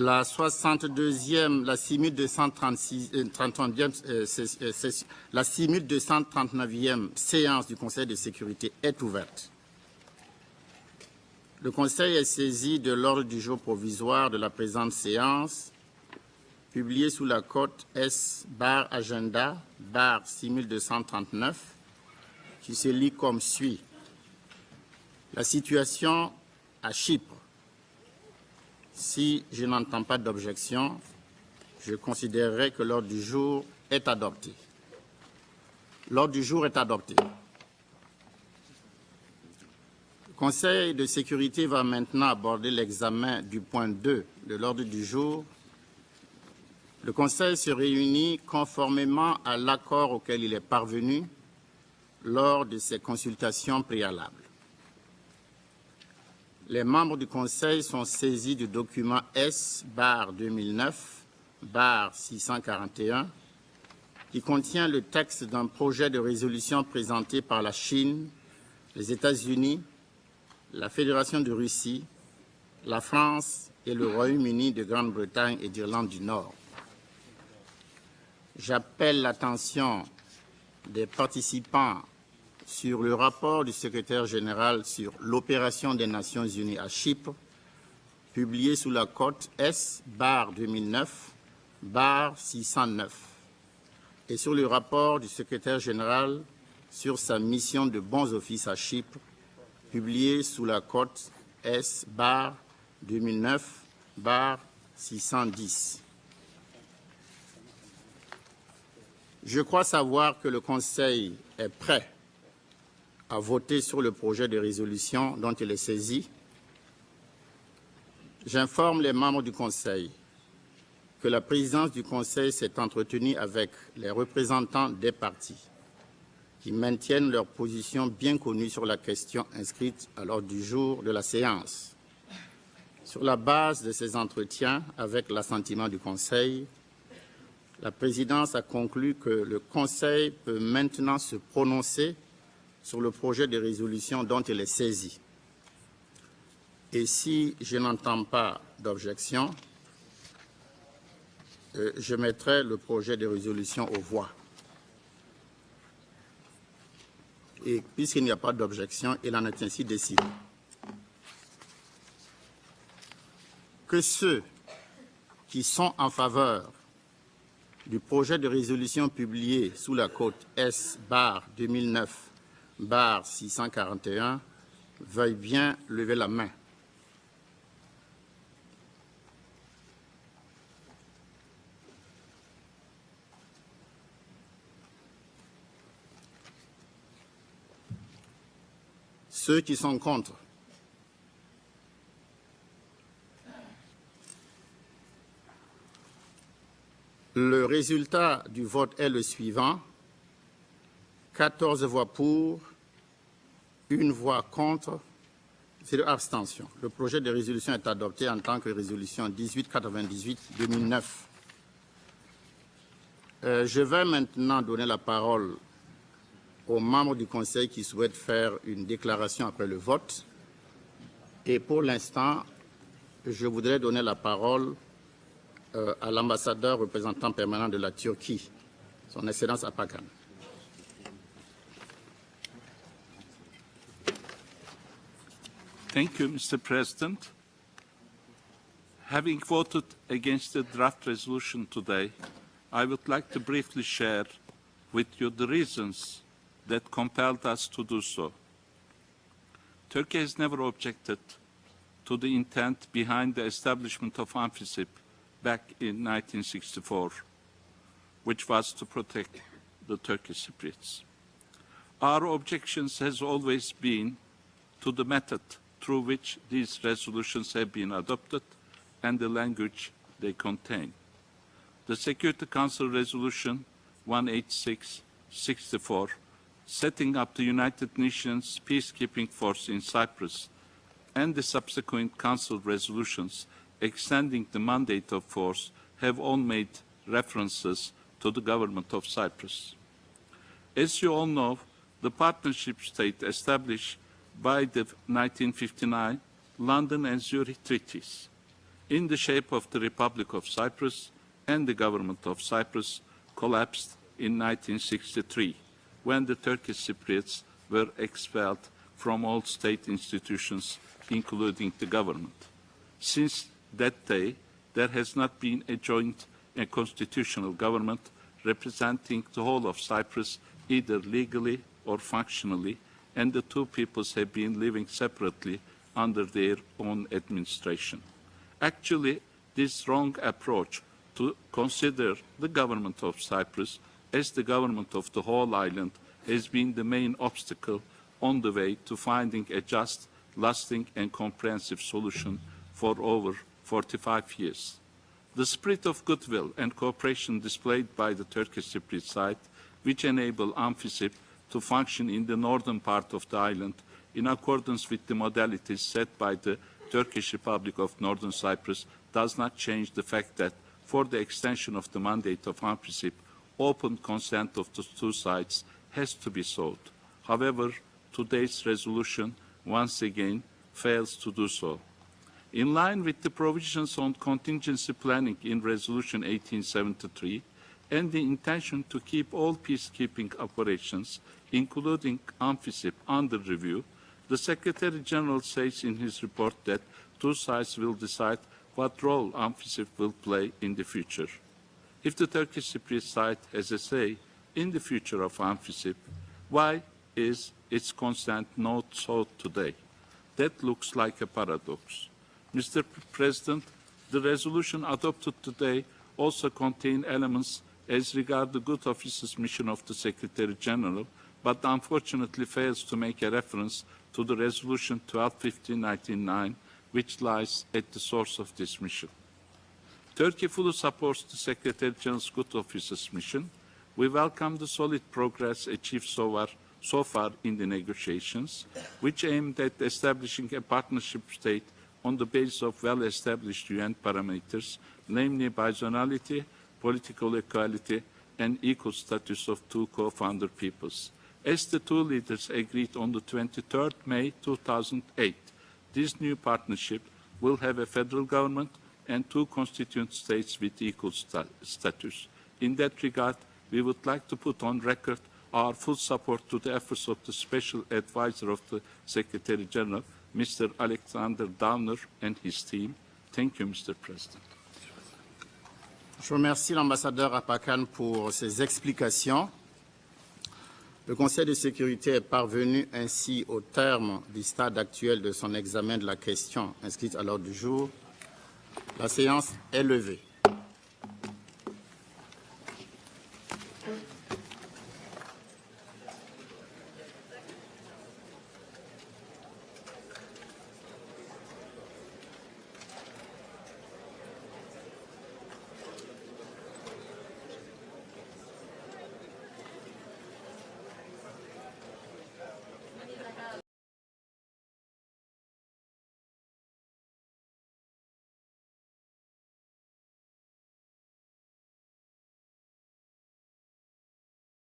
La 6239e séance du Conseil de sécurité est ouverte. Le Conseil est saisi de l'ordre du jour provisoire de la présente séance, publié sous la cote S/Agenda/6239, qui se lit comme suit. La situation à Chypre. Si je n'entends pas d'objection, je considérerai que l'ordre du jour est adopté. L'ordre du jour est adopté. Le Conseil de sécurité va maintenant aborder l'examen du point 2 de l'ordre du jour. Le Conseil se réunit conformément à l'accord auquel il est parvenu lors de ses consultations préalables. Les membres du Conseil sont saisis du document S/2009/641 qui contient le texte d'un projet de résolution présenté par la Chine, les États-Unis, la Fédération de Russie, la France et le Royaume-Uni de Grande-Bretagne et d'Irlande du Nord. J'appelle l'attention des participants sur le rapport du secrétaire général sur l'opération des Nations Unies à Chypre, publié sous la cote S/2009/609, et sur le rapport du secrétaire général sur sa mission de bons offices à Chypre, publié sous la cote S/2009/610. Je crois savoir que le Conseil est prêt à voter sur le projet de résolution dont il est saisi. J'informe les membres du Conseil que la présidence du Conseil s'est entretenue avec les représentants des partis qui maintiennent leur position bien connue sur la question inscrite à l'ordre du jour de la séance. Sur la base de ces entretiens, avec l'assentiment du Conseil, la présidence a conclu que le Conseil peut maintenant se prononcer sur le projet de résolution dont il est saisi. Et si je n'entends pas d'objection, je mettrai le projet de résolution aux voix. Et puisqu'il n'y a pas d'objection, il en est ainsi décidé. Que ceux qui sont en faveur du projet de résolution publié sous la cote S/2009/641 veuillent bien lever la main. Ceux qui sont contre. Le résultat du vote est le suivant. 14 voix pour, 1 voix contre, 0 abstention. Le projet de résolution est adopté en tant que résolution 1898-2009. Je vais maintenant donner la parole aux membres du Conseil qui souhaitent faire une déclaration après le vote. Et pour l'instant, je voudrais donner la parole à l'ambassadeur représentant permanent de la Turquie, Son Excellence Apakan. Thank you, Mr. President. Having voted against the draft resolution today, I would like to briefly share with you the reasons that compelled us to do so. Turkey has never objected to the intent behind the establishment of UNFICYP back in 1964, which was to protect the Turkish Cypriots. Our objections has always been to the method through which these resolutions have been adopted and the language they contain. The Security Council Resolution 186/64, setting up the United Nations Peacekeeping Force in Cyprus, and the subsequent Council resolutions extending the mandate of force have all made references to the government of Cyprus. As you all know, the partnership state established by the 1959 London and Zurich treaties in the shape of the Republic of Cyprus, and the government of Cyprus collapsed in 1963, when the Turkish Cypriots were expelled from all state institutions, including the government. Since that day, there has not been a joint and constitutional government representing the whole of Cyprus, either legally or functionally, and the two peoples have been living separately under their own administration. Actually, this wrong approach to consider the government of Cyprus as the government of the whole island has been the main obstacle on the way to finding a just, lasting and comprehensive solution for over 45 years. The spirit of goodwill and cooperation displayed by the Turkish Cypriot side, which enable UNFICYP to function in the northern part of the island in accordance with the modalities set by the Turkish Republic of Northern Cyprus, does not change the fact that for the extension of the mandate of UNFICYP, open consent of the two sides has to be sought. However, today's resolution once again fails to do so. In line with the provisions on contingency planning in Resolution 1873 and the intention to keep all peacekeeping operations, including UNFICYP, under review, the Secretary-General says in his report that two sides will decide what role UNFICYP will play in the future. If the Turkish Cypriot side has a say in the future of UNFICYP, why is its consent not sought today? That looks like a paradox. Mr. President, the resolution adopted today also contains elements as regards the good office's mission of the Secretary-General, but unfortunately fails to make a reference to the Resolution 1250/99, which lies at the source of this mission. Turkey fully supports the Secretary-General's good office's mission. We welcome the solid progress achieved so far in the negotiations, which aimed at establishing a partnership state on the basis of well-established UN parameters, namely bizonality, political equality, and equal status of two co-founder peoples. As the two leaders agreed on the 23rd May 2008, this new partnership will have a federal government and two constituent states with equal status. In that regard, we would like to put on record our full support to the efforts of the Special Advisor of the Secretary-General, Mr. Alexander Downer, and his team. Thank you, Mr. President. Je remercie l'ambassadeur Apakan pour ses explications. Le Conseil de sécurité est parvenu ainsi au terme du stade actuel de son examen de la question inscrite à l'ordre du jour. La séance est levée.